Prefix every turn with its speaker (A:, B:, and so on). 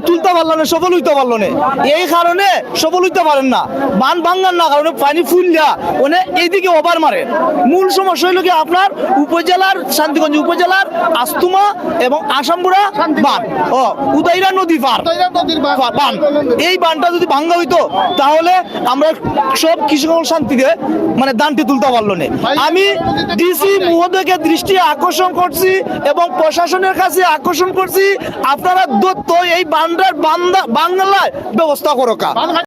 A: তুলতে পারলো না, সফল হইতে পারলো না। এই কারণে সফল হইতে পারেন না, বান ভাঙ্গার না কারণে পানি ফুললা মানে এইদিকে ওভার মারে। মূল সমস্যা হইল কি আপনার উপজেলার শান্তিগঞ্জ উপজেলার আস্তুমা এবং আসামপুরা বান ও উদয়রা নদী পার বান, এই বানটা যদি ভাঙ্গা হইতো তাহলে আমরা সব কৃষক শান্তিতে মানে দানটি তুলতে পারলো না। আমি ডিসি মহোদয়কে দৃষ্টি আকর্ষণ করছি এবং প্রশাসনের কাছে আকর্ষণ করছি, আপনারা দত্ত এই বান্দার বাংলায় ব্যবস্থা করো।